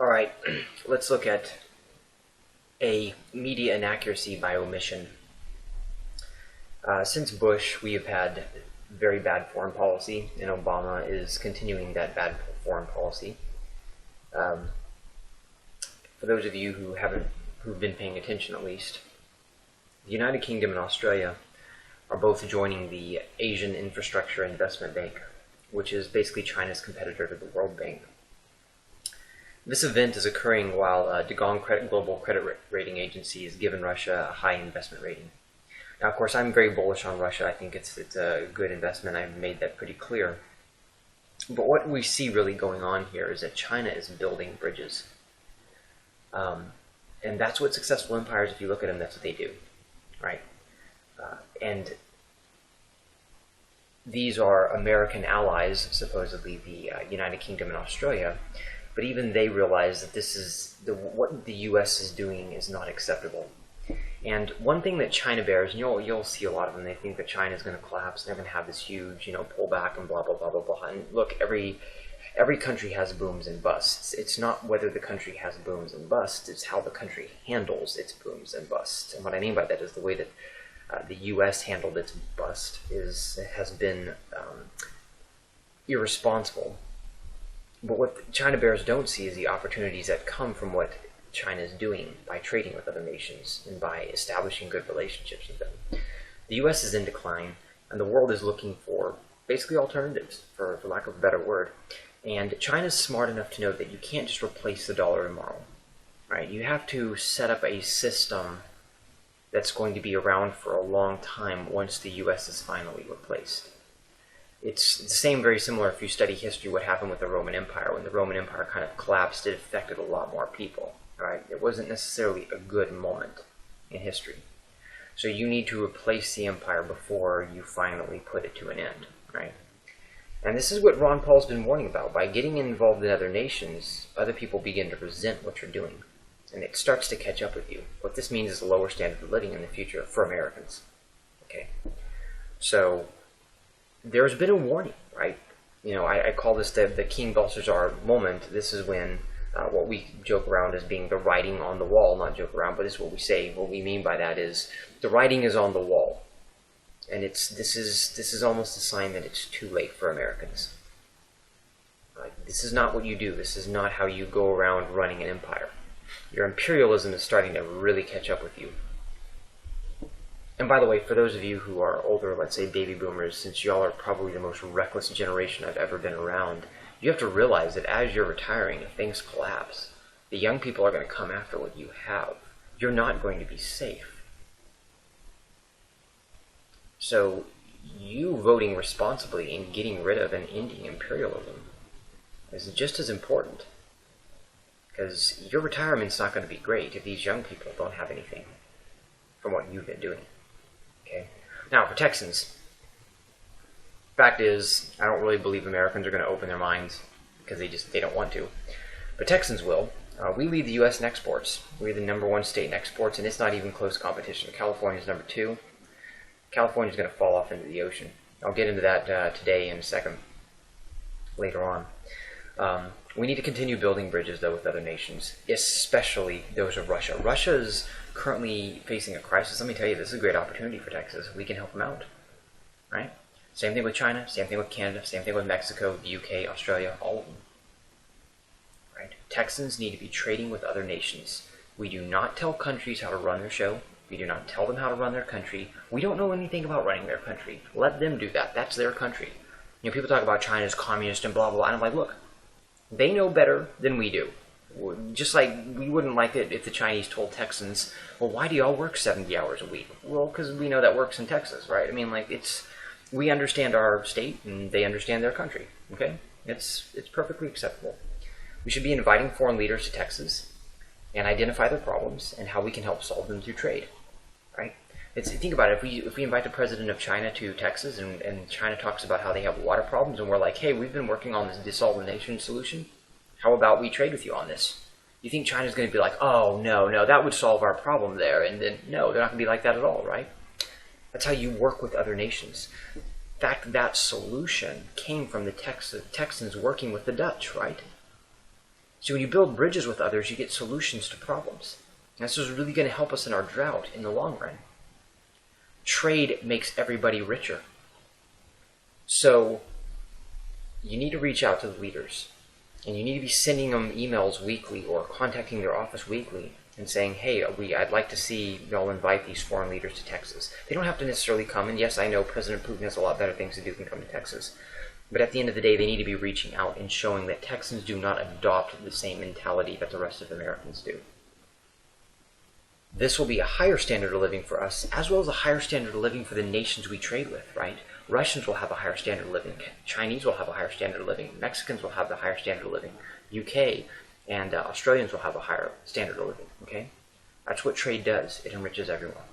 All right, let's look at a media inaccuracy by omission. Since Bush, we have had very bad foreign policy, and Obama is continuing that bad foreign policy. For those of you who've been paying attention at least, the United Kingdom and Australia are both joining the Asian Infrastructure Investment Bank, which is basically China's competitor to the World Bank. This event is occurring while the global credit rating agency has given Russia a high investment rating. Now, of course, I'm very bullish on Russia. I think it's a good investment. I've made that pretty clear. But what we see really going on here is that China is building bridges. And that's what successful empires, if you look at them, that's what they do, right? And these are American allies, supposedly the United Kingdom and Australia, but even they realize that what the U.S. is doing is not acceptable. And one thing that China bears, and you'll see a lot of them, they think that China is going to collapse, and they're going to have this huge, pullback and blah blah blah blah blah. And look, every country has booms and busts. It's not whether the country has booms and busts; it's how the country handles its booms and busts. And what I mean by that is the way that the U.S. handled its bust has been irresponsible. But what China bears don't see is the opportunities that come from what China is doing by trading with other nations and by establishing good relationships with them. The U.S. is in decline, and the world is looking for basically alternatives, for lack of a better word. And China's smart enough to know that you can't just replace the dollar tomorrow, right? You have to set up a system that's going to be around for a long time once the U.S. is finally replaced. It's the same, very similar if you study history, what happened with the Roman Empire. When the Roman Empire kind of collapsed, it affected a lot more people, right? It wasn't necessarily a good moment in history. So you need to replace the empire before you finally put it to an end, right? And this is what Ron Paul's been warning about. By getting involved in other nations, other people begin to resent what you're doing. And it starts to catch up with you. What this means is a lower standard of living in the future for Americans. Okay? So there's been a warning, right? I call this the King Belshazzar moment. This is when what we joke around as being the writing on the wall, not joke around, but it's what we say. What we mean by that is the writing is on the wall. And this is almost a sign that it's too late for Americans. This is not what you do. This is not how you go around running an empire. Your imperialism is starting to really catch up with you. And by the way, for those of you who are older, let's say baby boomers, since y'all are probably the most reckless generation I've ever been around, you have to realize that as you're retiring, if things collapse, the young people are going to come after what you have. You're not going to be safe. So you voting responsibly and getting rid of and ending imperialism is just as important. Because your retirement's not going to be great if these young people don't have anything from what you've been doing. Okay. Now, for Texans, fact is, I don't really believe Americans are going to open their minds because they don't want to. But Texans will. We lead the U.S. in exports. We're the #1 state in exports, and it's not even close competition. California's #2. California's going to fall off into the ocean. I'll get into that today in a second, later on. We need to continue building bridges, though, with other nations, especially those of Russia. Russia is currently facing a crisis. Let me tell you, this is a great opportunity for Texas. We can help them out, right? Same thing with China, same thing with Canada, same thing with Mexico, the UK, Australia, all of them. Right? Texans need to be trading with other nations. We do not tell countries how to run their show. We do not tell them how to run their country. We don't know anything about running their country. Let them do that. That's their country. People talk about China's communist and blah, blah, blah. And I'm like, look, they know better than we do. Just like we wouldn't like it if the Chinese told Texans, well, why do y'all work 70 hours a week? Well, because we know that works in Texas, right? I mean, we understand our state and they understand their country, okay? It's perfectly acceptable. We should be inviting foreign leaders to Texas and identify their problems and how we can help solve them through trade, right? Think about it. If we invite the president of China to Texas and China talks about how they have water problems and we're like, hey, we've been working on this desalination solution. How about we trade with you on this? You think China's going to be like, oh, no, that would solve our problem there. And then, no, they're not going to be like that at all, right? That's how you work with other nations. In fact, that solution came from the Texans working with the Dutch, right? So when you build bridges with others, you get solutions to problems. And this is really going to help us in our drought in the long run. Trade makes everybody richer. So you need to reach out to the leaders. And you need to be sending them emails weekly or contacting their office weekly and saying, hey, I'd like to see y'all invite these foreign leaders to Texas. They don't have to necessarily come, and yes, I know President Putin has a lot better things to do than come to Texas. But at the end of the day, they need to be reaching out and showing that Texans do not adopt the same mentality that the rest of Americans do. This will be a higher standard of living for us, as well as a higher standard of living for the nations we trade with, right? Russians will have a higher standard of living. Chinese will have a higher standard of living. Mexicans will have the higher standard of living. UK and Australians will have a higher standard of living, okay? That's what trade does. It enriches everyone.